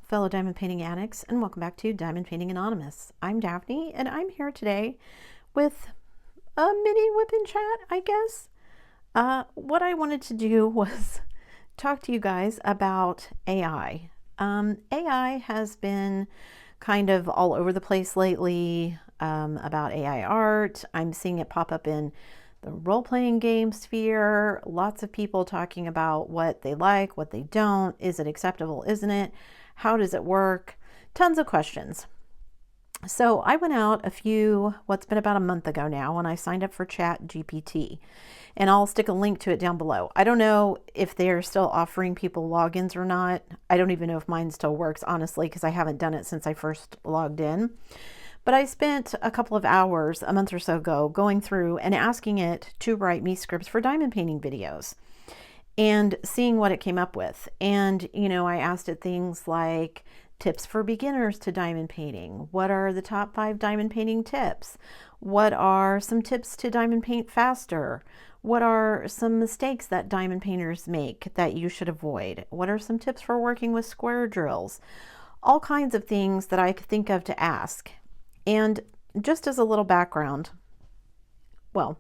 fellow diamond painting addicts, and welcome back to Diamond Painting Anonymous. I'm Daphne, and I'm here today with a mini whip and chat, I guess. What I wanted to do was talk to you guys about AI. AI has been kind of all over the place lately about AI art. I'm seeing it pop up in the role-playing game sphere, lots of people talking about what they like, what they don't, is it acceptable, isn't it, how does it work, tons of questions. So I went out what's been about a month ago now, when I signed up for ChatGPT, and I'll stick a link to it down below. I don't know if they're still offering people logins or not. I don't even know if mine still works, honestly, because I haven't done it since I first logged in. But I spent a couple of hours a month or so ago going through and asking it to write me scripts for diamond painting videos and seeing what it came up with. And, I asked it things like tips for beginners to diamond painting. What are the top 5 diamond painting tips? What are some tips to diamond paint faster? What are some mistakes that diamond painters make that you should avoid? What are some tips for working with square drills? All kinds of things that I could think of to ask. And just as a little background, well,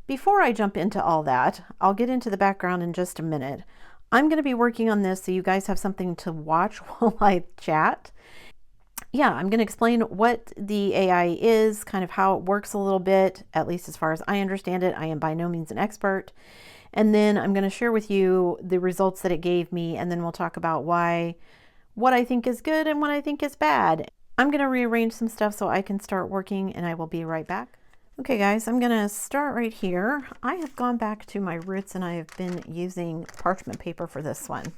before I jump into all that, I'll get into the background in just a minute. I'm going to be working on this so you guys have something to watch while I chat. Yeah, I'm going to explain what the AI is, kind of how it works a little bit, at least as far as I understand it. I am by no means an expert. And then I'm going to share with you the results that it gave me, and then we'll talk about what I think is good and what I think is bad. I'm going to rearrange some stuff so I can start working, and I will be right back. Okay guys, I'm going to start right here. I have gone back to my roots and I have been using parchment paper for this one.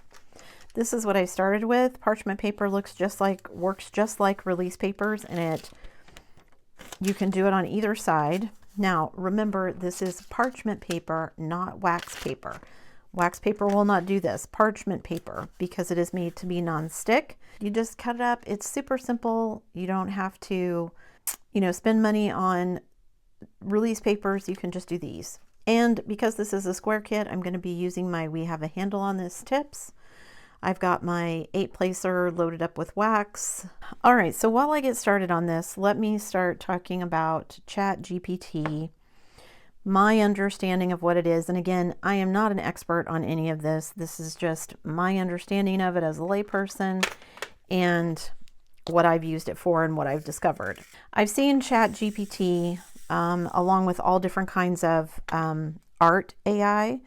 This is what I started with. Parchment paper works just like release papers, and you can do it on either side. Now remember, this is parchment paper, not wax paper. Wax paper will not do this. Parchment paper, because it is made to be non-stick. You just cut it up. It's super simple. You don't have to, spend money on release papers. You can just do these. And because this is a square kit, I'm going to be using We Have a Handle on This tips. I've got my 8-placer loaded up with wax. All right, so while I get started on this, let me start talking about ChatGPT, my understanding of what it is. And again, I am not an expert on any of this. This is just my understanding of it as a layperson and what I've used it for and what I've discovered. I've seen ChatGPT along with all different kinds of art AI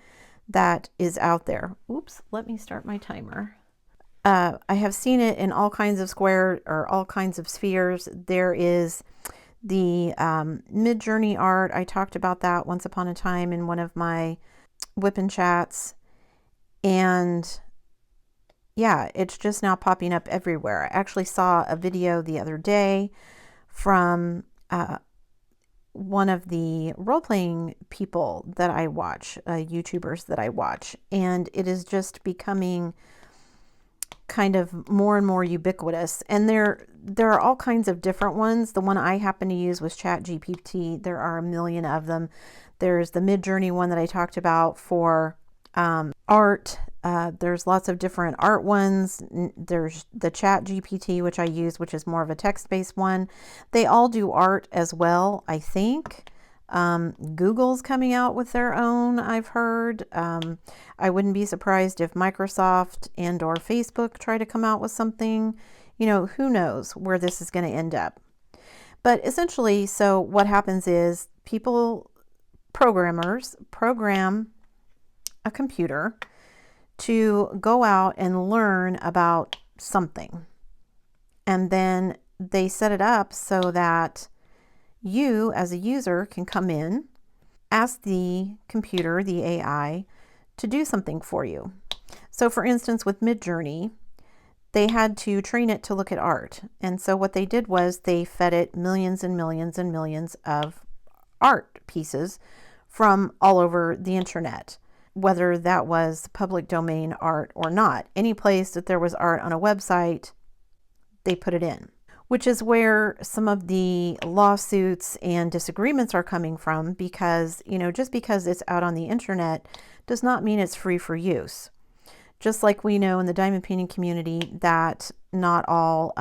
that is out there. Oops, let me start my timer. I have seen it in all kinds of all kinds of spheres. There is the mid-journey art. I talked about that once upon a time in one of my whip and chats. And yeah, it's just now popping up everywhere. I actually saw a video the other day from one of the role-playing people that I watch, YouTubers that I watch, and it is just becoming kind of more and more ubiquitous. And there are all kinds of different ones. The one I happen to use was ChatGPT. There are a million of them. There's the Mid-Journey one that I talked about for art. There's lots of different art ones. There's the ChatGPT, which I use, which is more of a text-based one. They all do art as well, I think. Google's coming out with their own, I've heard. I wouldn't be surprised if Microsoft and or Facebook try to come out with something. Who knows where this is going to end up. But essentially, so what happens is programmers program a computer to go out and learn about something. And then they set it up so that you as a user can come in, ask the computer, the AI, to do something for you. So for instance, with Mid-Journey, they had to train it to look at art. And so what they did was they fed it millions and millions and millions of art pieces from all over the internet, whether that was public domain art or not. Any place that there was art on a website, they put it in, which is where some of the lawsuits and disagreements are coming from, because, just because it's out on the internet does not mean it's free for use. Just like we know in the diamond painting community that not all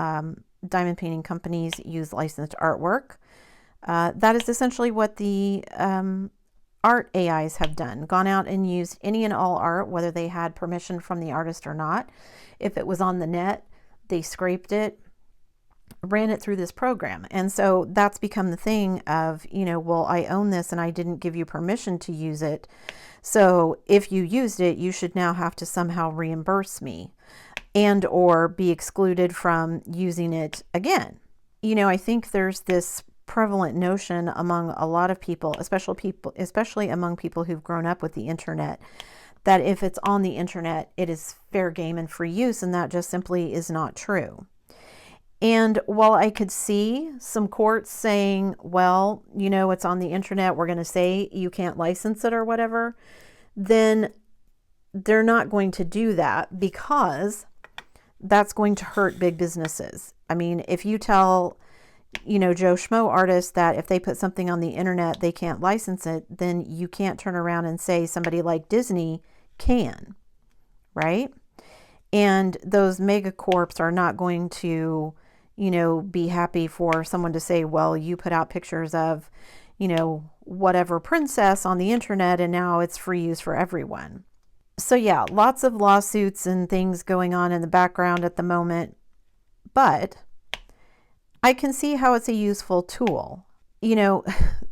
diamond painting companies use licensed artwork. That is essentially what the art AIs have done, gone out and used any and all art, whether they had permission from the artist or not. If it was on the net, they scraped it, ran it through this program. And so that's become the thing of, well, I own this and I didn't give you permission to use it. So if you used it, you should now have to somehow reimburse me and or be excluded from using it again. I think there's this prevalent notion among a lot of people, especially among people who've grown up with the internet, that if it's on the internet, it is fair game and free use, and that just simply is not true. And while I could see some courts saying, well, it's on the internet, we're going to say you can't license it or whatever, then they're not going to do that because that's going to hurt big businesses. I mean, if you tell, Joe Schmo artists that if they put something on the internet, they can't license it, then you can't turn around and say somebody like Disney can, right? And those megacorps are not going to, be happy for someone to say, well, you put out pictures of, whatever princess on the internet and now it's free use for everyone. So yeah, lots of lawsuits and things going on in the background at the moment, but I can see how it's a useful tool.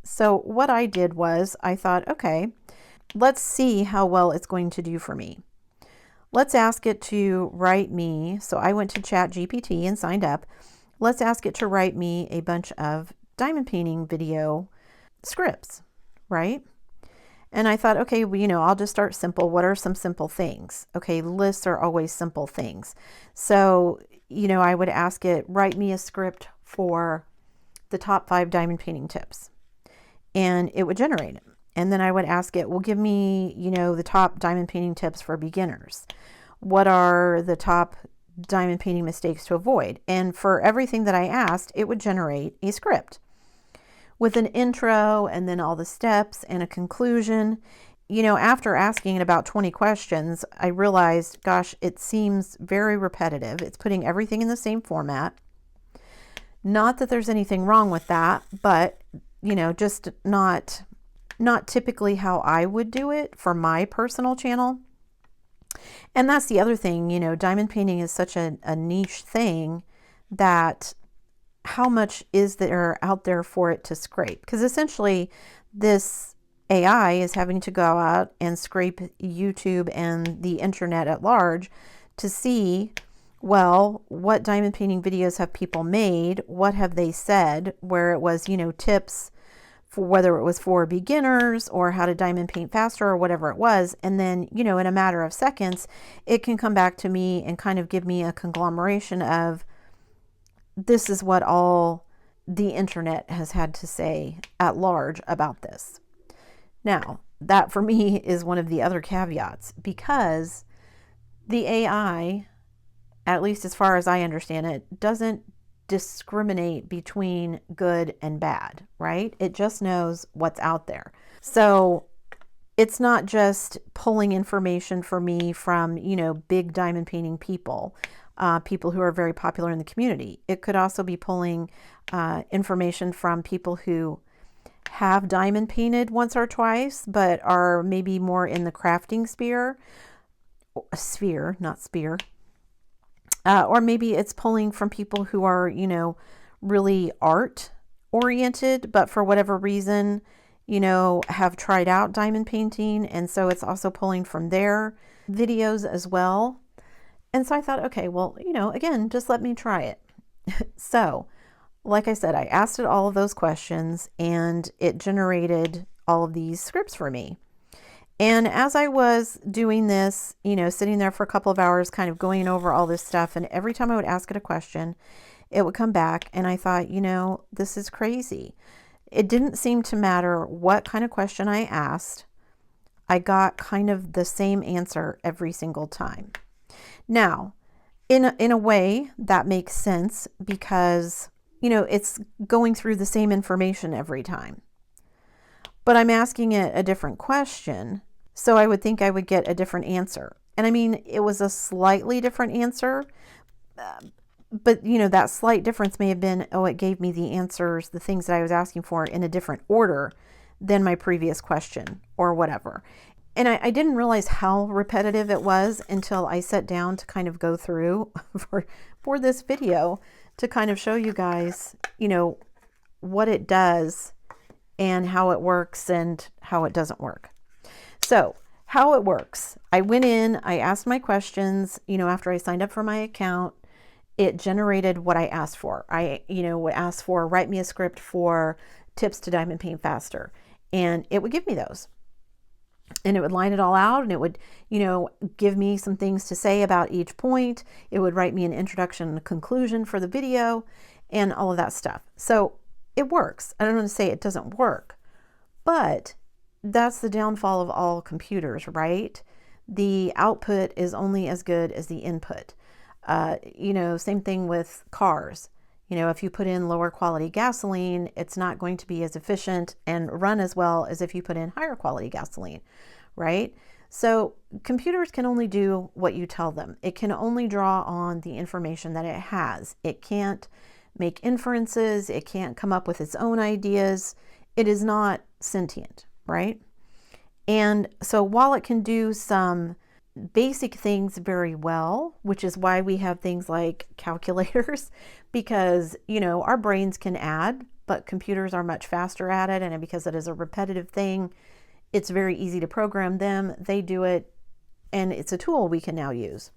So what I did was I thought, okay, let's see how well it's going to do for me. Let's ask it to write me. So I went to ChatGPT and signed up. Let's ask it to write me a bunch of diamond painting video scripts, right? And I thought, okay, well, I'll just start simple. What are some simple things? Okay, lists are always simple things. So, I would ask it, write me a script for the top 5 diamond painting tips. And it would generate it. And then I would ask it, well, give me, the top diamond painting tips for beginners. What are the top diamond painting mistakes to avoid? And for everything that I asked, it would generate a script with an intro and then all the steps and a conclusion. After asking it about 20 questions, I realized, gosh, it seems very repetitive. It's putting everything in the same format. Not that there's anything wrong with that, but, just not typically how I would do it for my personal channel. And that's the other thing, diamond painting is such a niche thing that how much is there out there for it to scrape? Because essentially this AI is having to go out and scrape YouTube and the internet at large to see, well, what diamond painting videos have people made? What have they said? Where it was, tips for whether it was for beginners or how to diamond paint faster or whatever it was. And then, in a matter of seconds, it can come back to me and kind of give me a conglomeration of this is what all the internet has had to say at large about this. Now, that for me is one of the other caveats, because the AI, at least as far as I understand it, doesn't discriminate between good and bad, right? It just knows what's out there. So it's not just pulling information for me from, big diamond painting people, people who are very popular in the community. It could also be pulling information from people who have diamond painted once or twice, but are maybe more in the crafting sphere, not spear. Or maybe it's pulling from people who are, really art oriented, but for whatever reason, have tried out diamond painting. And so it's also pulling from their videos as well. And so I thought, okay, well, again, just let me try it. So, like I said, I asked it all of those questions and it generated all of these scripts for me. And as I was doing this, sitting there for a couple of hours, kind of going over all this stuff, and every time I would ask it a question, it would come back, and I thought, this is crazy. It didn't seem to matter what kind of question I asked. I got kind of the same answer every single time. Now, in a way, that makes sense because, it's going through the same information every time. But I'm asking it a different question, so I would think I would get a different answer. And I mean, it was a slightly different answer, but you know, that slight difference may have been, oh, it gave me the answers, the things that I was asking for in a different order than my previous question or whatever. And I didn't realize how repetitive it was until I sat down to kind of go through for this video to kind of show you guys, you know, what it does and how it works and how it doesn't work. So how it works, I went in, I asked my questions, you know, after I signed up for my account, it generated what I asked for. I, you know, would ask for, write me a script for tips to diamond paint faster. And it would give me those. And it would line it all out, and it would, you know, give me some things to say about each point. It would write me an introduction and a conclusion for the video and all of that stuff. So it works. I don't want to say it doesn't work, but that's the downfall of all computers, right? The output is only as good as the input. You know, same thing with cars. You know, if you put in lower quality gasoline, it's not going to be as efficient and run as well as if you put in higher quality gasoline, right? So computers can only do what you tell them. It can only draw on the information that it has. It can't make inferences. It can't come up with its own ideas. It is not sentient, right? And so while it can do some basic things very well, which is why we have things like calculators, because, you know, our brains can add, but computers are much faster at it. And because it is a repetitive thing, it's very easy to program them. They do it, and it's a tool we can now use.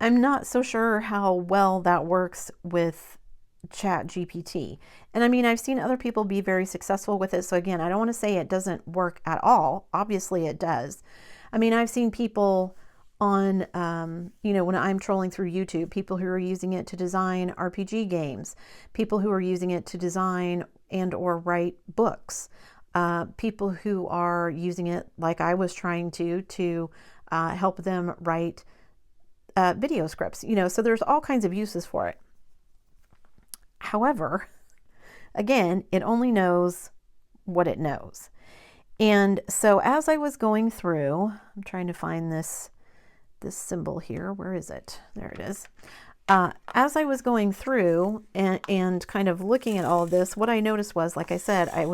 I'm not so sure how well that works with ChatGPT. And I mean, I've seen other people be very successful with it. So again, I don't want to say it doesn't work at all. Obviously it does. I mean, I've seen people on, you know, when I'm trolling through YouTube, people who are using it to design RPG games, people who are using it to design and or write books, people who are using it like I was trying to help them write video scripts, you know, so there's all kinds of uses for it. However, again, it only knows what it knows. And so as I was going through, I'm trying to find this symbol here. Where is it? There it is. As I was going through and kind of looking at all of this, what I noticed was, like I said, I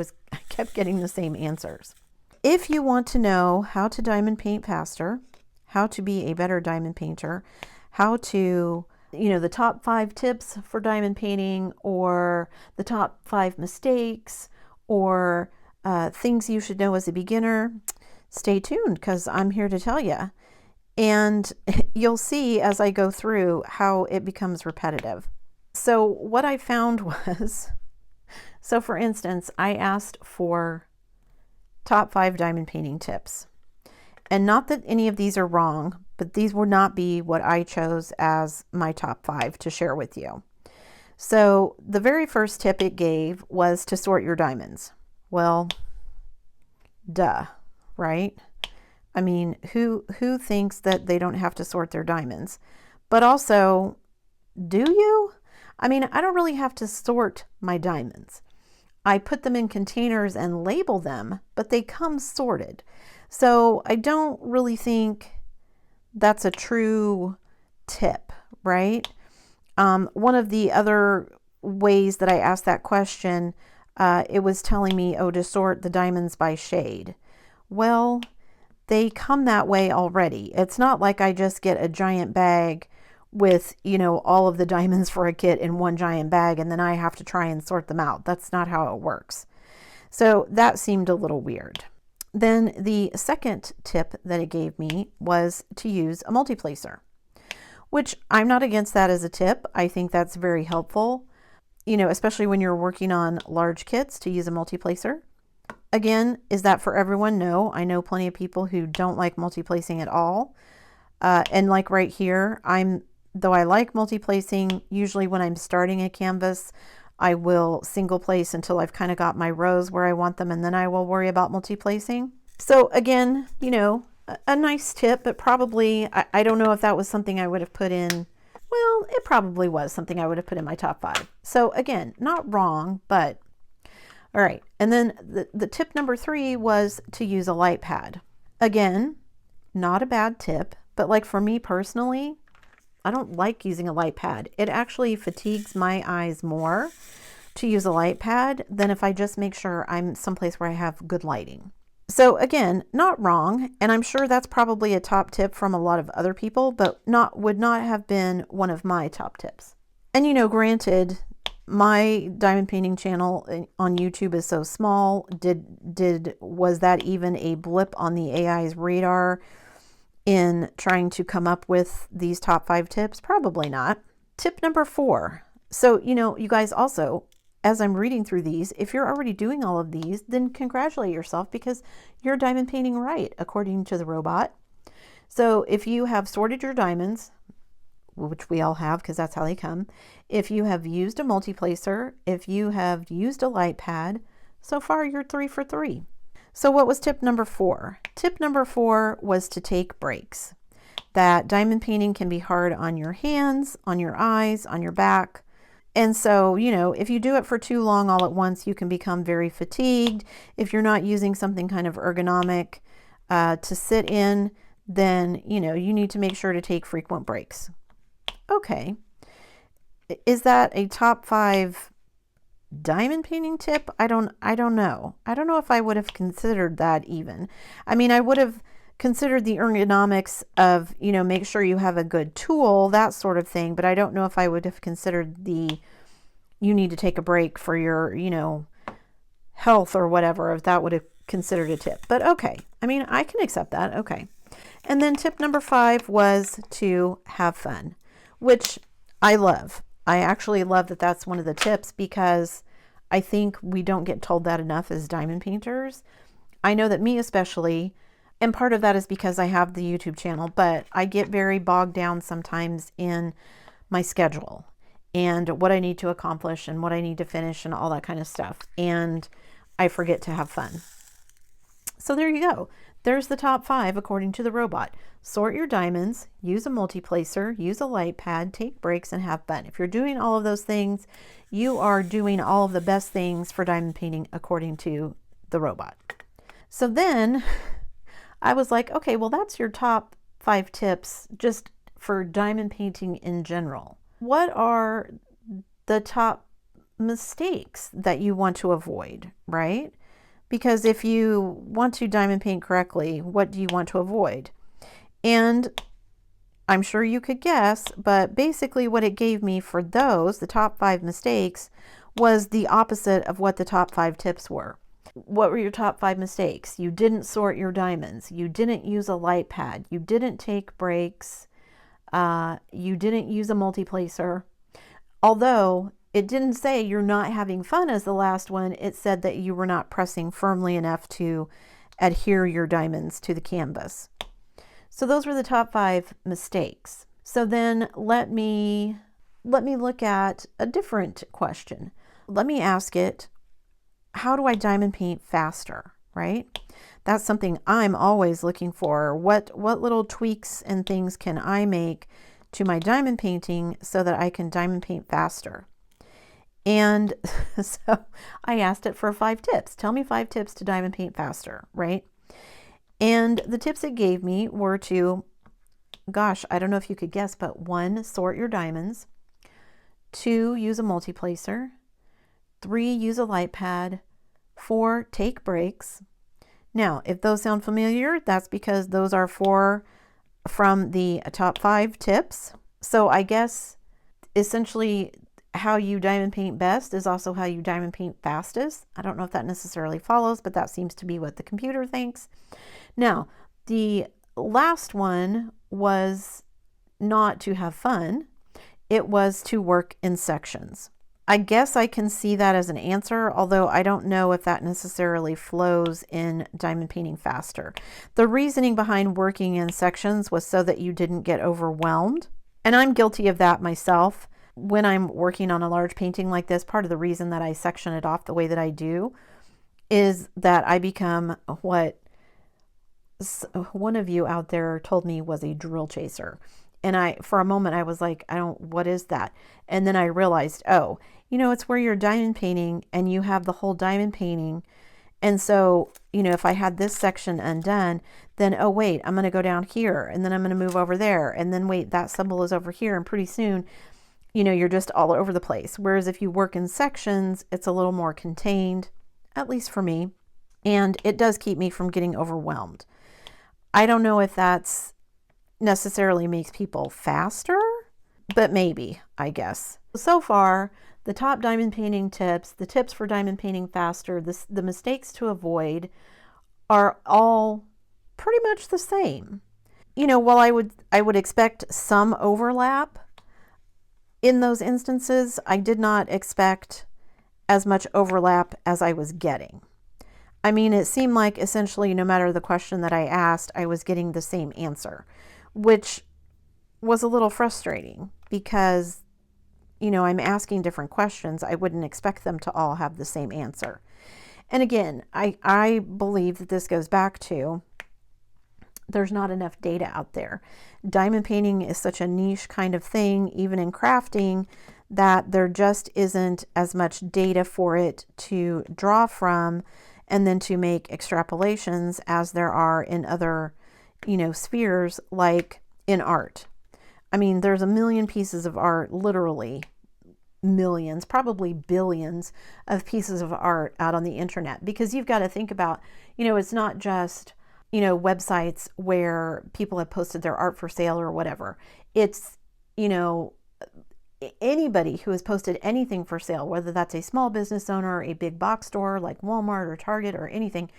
kept getting the same answers. If you want to know how to diamond paint faster, how to be a better diamond painter, how to, you know, the top 5 tips for diamond painting, or the top 5 mistakes, or things you should know as a beginner, stay tuned, because I'm here to tell you. And you'll see as I go through how it becomes repetitive. So what I found was, so for instance, I asked for top 5 diamond painting tips. And not that any of these are wrong, but these would not be what I chose as my top 5 to share with you. So the very first tip it gave was to sort your diamonds. Well, duh, right? I mean, who thinks that they don't have to sort their diamonds? But also, do you? I mean, I don't really have to sort my diamonds. I put them in containers and label them, but they come sorted. So I don't really think that's a true tip, right? One of the other ways that I asked that question, it was telling me, oh, to sort the diamonds by shade. Well, they come that way already. It's not like I just get a giant bag with, you know, all of the diamonds for a kit in one giant bag, and then I have to try and sort them out. That's not how it works. So that seemed a little weird. Then the second tip that it gave me was to use a multiplacer, which I'm not against that as a tip. I think that's very helpful, you know, especially when you're working on large kits, to use a multiplacer. Again, is that for everyone? No. I know plenty of people who don't like multiplacing at all. And like right here, though I like multiplacing, usually when I'm starting a canvas, I will single place until I've kind of got my rows where I want them, and then I will worry about multiplacing. So again, you know, a nice tip, but probably, I don't know if that was something I would have put in. Well, it probably was something I would have put in my top 5. So again, not wrong, but all right. And then the tip number 3 was to use a light pad. Again, not a bad tip, But like for me personally, I don't like using a light pad. It actually fatigues my eyes more to use a light pad than if I just make sure I'm someplace where I have good lighting. So again, not wrong, and I'm sure that's probably a top tip from a lot of other people, but would not have been one of my top tips. And you know, granted, my diamond painting channel on YouTube is so small. Was that even a blip on the AI's radar in trying to come up with these top 5 tips? Probably not. Tip number 4. So, you know, you guys also, as I'm reading through these, if you're already doing all of these, then congratulate yourself because you're diamond painting right, according to the robot. So if you have sorted your diamonds, which we all have because that's how they come, if you have used a multi-placer, if you have used a light pad, so far you're 3 for 3. So what was tip number 4? Tip number 4 was to take breaks. That diamond painting can be hard on your hands, on your eyes, on your back. And so, you know, if you do it for too long all at once, you can become very fatigued. If you're not using something kind of ergonomic to sit in, then, you know, you need to make sure to take frequent breaks. Okay. Is that a top 5 diamond painting tip? I don't know. I don't know if I would have considered that even. I mean, I would have considered the ergonomics of, you know, make sure you have a good tool, that sort of thing. But I don't know if I would have considered you need to take a break for your, you know, health or whatever, if that would have considered a tip. But okay. I mean, I can accept that. Okay. And then tip number 5 was to have fun, which I love. I actually love that that's one of the tips because I think we don't get told that enough as diamond painters. I know that me especially, and part of that is because I have the YouTube channel, but I get very bogged down sometimes in my schedule and what I need to accomplish and what I need to finish and all that kind of stuff. And I forget to have fun. So there you go. There's the top 5 according to the robot. Sort your diamonds, use a multi-placer, use a light pad, take breaks, and have fun. If you're doing all of those things, you are doing all of the best things for diamond painting according to the robot. So then I was like, okay, well, that's your top 5 tips just for diamond painting in general. What are the top mistakes that you want to avoid, right? Because if you want to diamond paint correctly, what do you want to avoid? And I'm sure you could guess, but basically what it gave me for those, the top 5 mistakes, was the opposite of what the top 5 tips were. What were your top 5 mistakes? You didn't sort your diamonds. You didn't use a light pad. You didn't take breaks. You didn't use a multi-placer. Although it didn't say you're not having fun as the last one. It said that you were not pressing firmly enough to adhere your diamonds to the canvas. So those were the top 5 mistakes. So then let me look at a different question. Let me ask it, how do I diamond paint faster, right? That's something I'm always looking for. What little tweaks and things can I make to my diamond painting so that I can diamond paint faster? And so I asked it for 5 tips. Tell me 5 tips to diamond paint faster, right? And the tips it gave me were to, gosh, I don't know if you could guess, but 1, sort your diamonds. 2, use a multi-placer. 3, use a light pad. 4, take breaks. Now, if those sound familiar, that's because those are 4 from the top 5 tips. So I guess essentially how you diamond paint best is also how you diamond paint fastest. I don't know if that necessarily follows, but that seems to be what the computer thinks. Now, the last one was not to have fun. It was to work in sections. I guess I can see that as an answer, although I don't know if that necessarily flows in diamond painting faster. The reasoning behind working in sections was so that you didn't get overwhelmed. And I'm guilty of that myself. When I'm working on a large painting like this, part of the reason that I section it off the way that I do is that I become what one of you out there told me was a drill chaser. And for a moment, I was like, what is that? And then I realized, oh, you know, it's where you're diamond painting and you have the whole diamond painting And so, if I had this section undone, then, oh, wait, I'm going to go down here, and then I'm going to move over there, and then wait, that symbol is over here. And pretty soon, you're just all over the place. Whereas if you work in sections, it's a little more contained, at least for me. And it does keep me from getting overwhelmed. I don't know if that's necessarily makes people faster, but maybe, I guess. So far, the top diamond painting tips, the tips for diamond painting faster, the mistakes to avoid are all pretty much the same. While I would expect some overlap in those instances, I did not expect as much overlap as I was getting. I mean, it seemed like essentially no matter the question that I asked, I was getting the same answer, which was a little frustrating because, I'm asking different questions. I wouldn't expect them to all have the same answer. And again, I believe that this goes back to there's not enough data out there. Diamond painting is such a niche kind of thing, even in crafting, that there just isn't as much data for it to draw from and then to make extrapolations as there are in other, spheres, like in art. I mean, there's a million pieces of art, literally millions, probably billions of pieces of art out on the internet, because you've got to think about, it's not just, websites where people have posted their art for sale or whatever. It's, anybody who has posted anything for sale, whether that's a small business owner, a big box store like Walmart or Target or anything,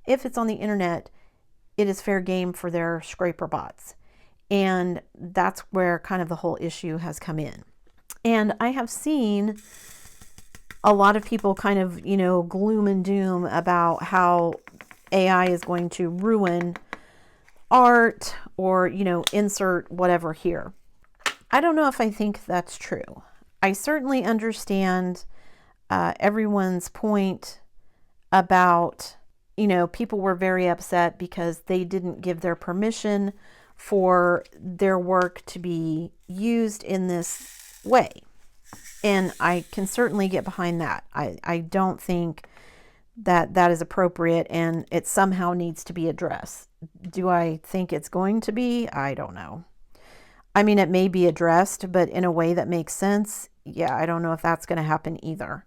if it's on the internet, it is fair game for their scraper bots. And that's where kind of the whole issue has come in. And I have seen a lot of people kind of, gloom and doom about how AI is going to ruin art or, insert whatever here. I don't know if I think that's true. I certainly understand everyone's point about, people were very upset because they didn't give their permission for their work to be used in this way. And I can certainly get behind that. I don't think that is appropriate, and it somehow needs to be addressed. Do I think it's going to be? I don't know. I mean, it may be addressed, but in a way that makes sense. Yeah, I don't know if that's going to happen either.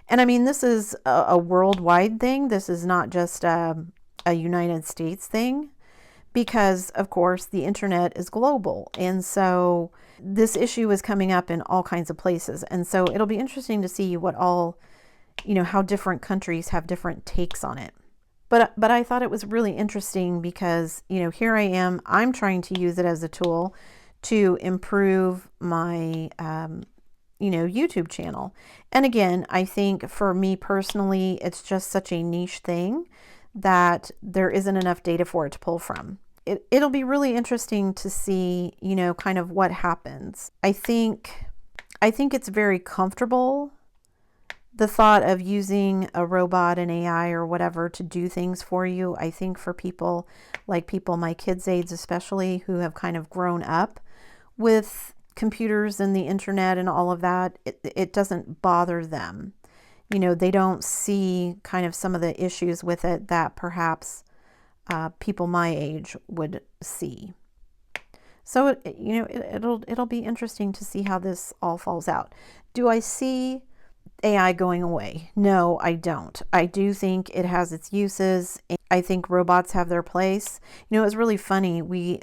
And I mean, this is a worldwide thing. This is not just a United States thing, because of course the internet is global. And so this issue is coming up in all kinds of places. And so it'll be interesting to see what all, how different countries have different takes on it. But I thought it was really interesting because, here I am, I'm trying to use it as a tool to improve my, YouTube channel. And again, I think for me personally, it's just such a niche thing that there isn't enough data for it to pull from. It'll be really interesting to see, kind of what happens. I think it's very comfortable, the thought of using a robot, an AI or whatever to do things for you. I think for people my kids' age especially, who have kind of grown up with computers and the internet and all of that, it doesn't bother them. They don't see kind of some of the issues with it that perhaps people my age would see. So it'll be interesting to see how this all falls out. Do I see AI going away? No, I don't. I do think it has its uses. I think robots have their place. It was really funny. We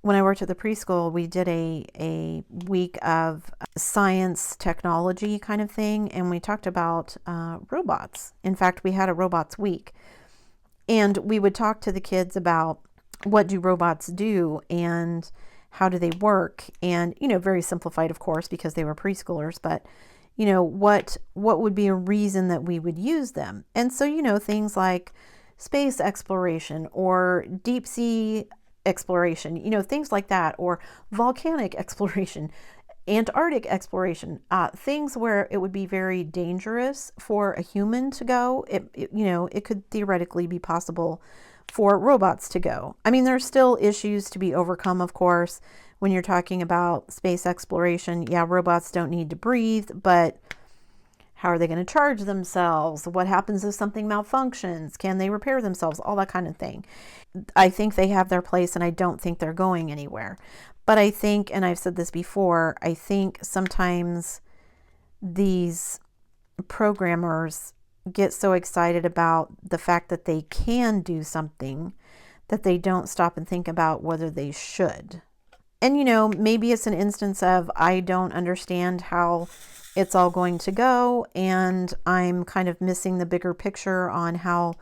when I worked at the preschool, we did a week of science technology kind of thing, and we talked about robots. In fact, we had a robots week, and we would talk to the kids about what do robots do and how do they work, and very simplified, of course, because they were preschoolers, but what would be a reason that we would use them. And so things like space exploration or deep sea exploration, things like that, or volcanic exploration, Antarctic exploration, things where it would be very dangerous for a human to go. It could theoretically be possible for robots to go. I mean, there's still issues to be overcome, of course, when you're talking about space exploration. Yeah, robots don't need to breathe, but How are they going to charge themselves? What happens if something malfunctions? Can they repair themselves? All that kind of thing. I think they have their place, and I don't think they're going anywhere. But I think, and I've said this before, I think sometimes these programmers get so excited about the fact that they can do something that they don't stop and think about whether they should. And, you know, maybe it's an instance of I don't understand how it's all going to go, and I'm kind of missing the bigger picture on how,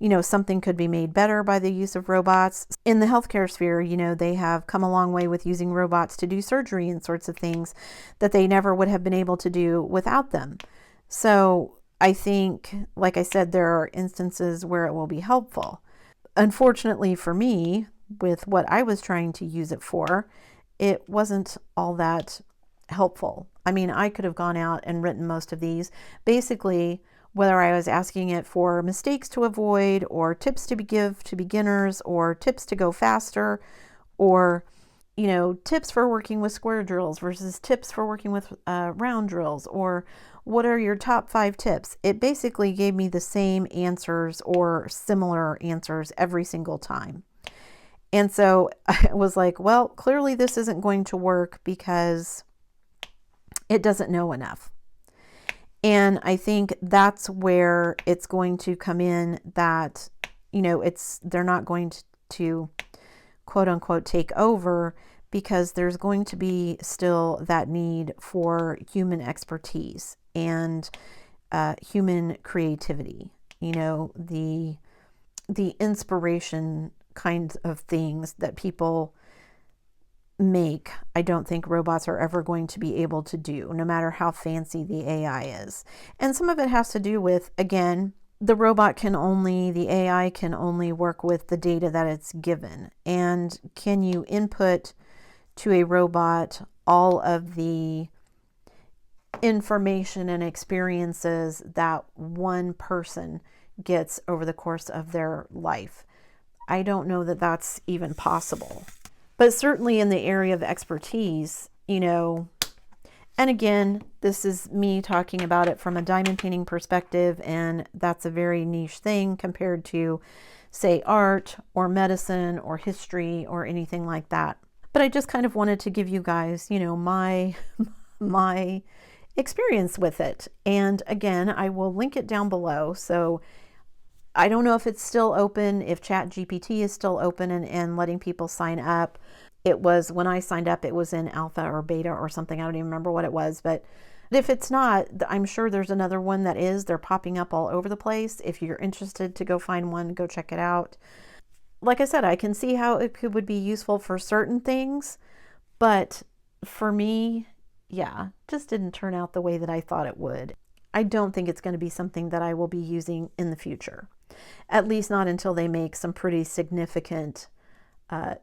you know, something could be made better by the use of robots. In the healthcare sphere, you know, they have come a long way with using robots to do surgery and sorts of things that they never would have been able to do without them. So I think, like I said, there are instances where it will be helpful. Unfortunately for me, with what I was trying to use it for, it wasn't all that helpful. I mean, I could have gone out and written most of these. Basically, whether I was asking it for mistakes to avoid, or tips to give to beginners, or tips to go faster, or, you know, tips for working with square drills versus tips for working with round drills, or what are your top 5 tips? It basically gave me the same answers or similar answers every single time. And so I was like, well, clearly this isn't going to work because it doesn't know enough. And I think that's where it's going to come in, that, you know, they're not going to quote unquote take over, because there's going to be still that need for human expertise and human creativity, you know, the inspiration kinds of things that people make. I don't think robots are ever going to be able to do, no matter how fancy the AI is. And some of it has to do with, again, the AI can only work with the data that it's given. And can you input to a robot all of the information and experiences that one person gets over the course of their life? I don't know that that's even possible. But certainly in the area of expertise, you know, and again, this is me talking about it from a diamond painting perspective, and that's a very niche thing compared to, say, art or medicine or history or anything like that. But I just kind of wanted to give you guys, you know, my experience with it. And again, I will link it down below. So I don't know if it's still open, if ChatGPT is still open and letting people sign up. It was, when I signed up, it was in alpha or beta or something. I don't even remember what it was. But if it's not, I'm sure there's another one that is. They're popping up all over the place. If you're interested to go find one, go check it out. Like I said, I can see how it would be useful for certain things. But for me, yeah, just didn't turn out the way that I thought it would. I don't think it's going to be something that I will be using in the future. At least not until they make some pretty significant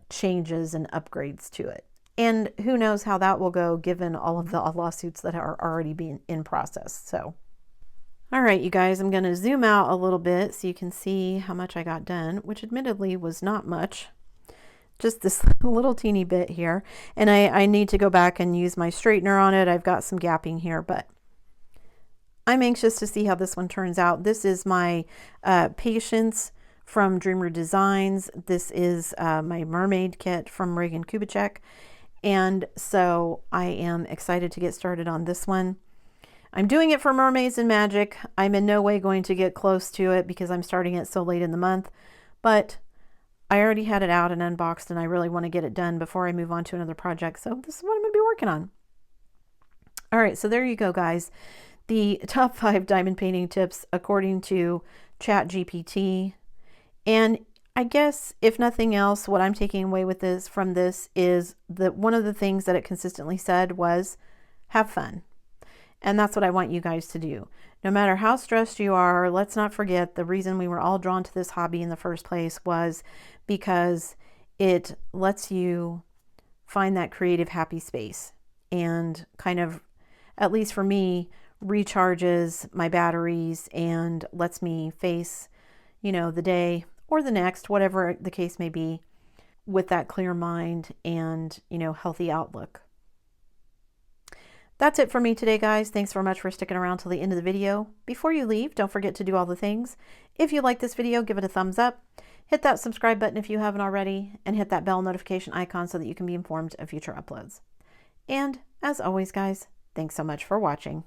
changes and upgrades to it. And who knows how that will go, given all of the lawsuits that are already being in process. So, all right, you guys, I'm going to zoom out a little bit so you can see how much I got done, which admittedly was not much. Just this little teeny bit here. And I need to go back and use my straightener on it. I've got some gapping here, but I'm anxious to see how this one turns out. This is my Patience from Dreamer Designs. This is my mermaid kit from Reagan Kubicek. And so I am excited to get started on this one. I'm doing it for Mermaids and Magic. I'm in no way going to get close to it because I'm starting it so late in the month, but I already had it out and unboxed, and I really want to get it done before I move on to another project. So this is what I'm going to be working on. All right, so there you go, guys. The top 5 diamond painting tips according to ChatGPT. And I guess, if nothing else, what I'm taking away with this from this is that one of the things that it consistently said was have fun. And that's what I want you guys to do. No matter how stressed you are, let's not forget the reason we were all drawn to this hobby in the first place was because it lets you find that creative, happy space, and kind of, at least for me, recharges my batteries and lets me face, you know, the day or the next, whatever the case may be, with that clear mind and, you know, healthy outlook. That's it for me today, guys. Thanks very much for sticking around till the end of the video. Before you leave, don't forget to do all the things. If you like this video, give it a thumbs up. Hit that subscribe button if you haven't already, and hit that bell notification icon so that you can be informed of future uploads. And as always, guys, thanks so much for watching.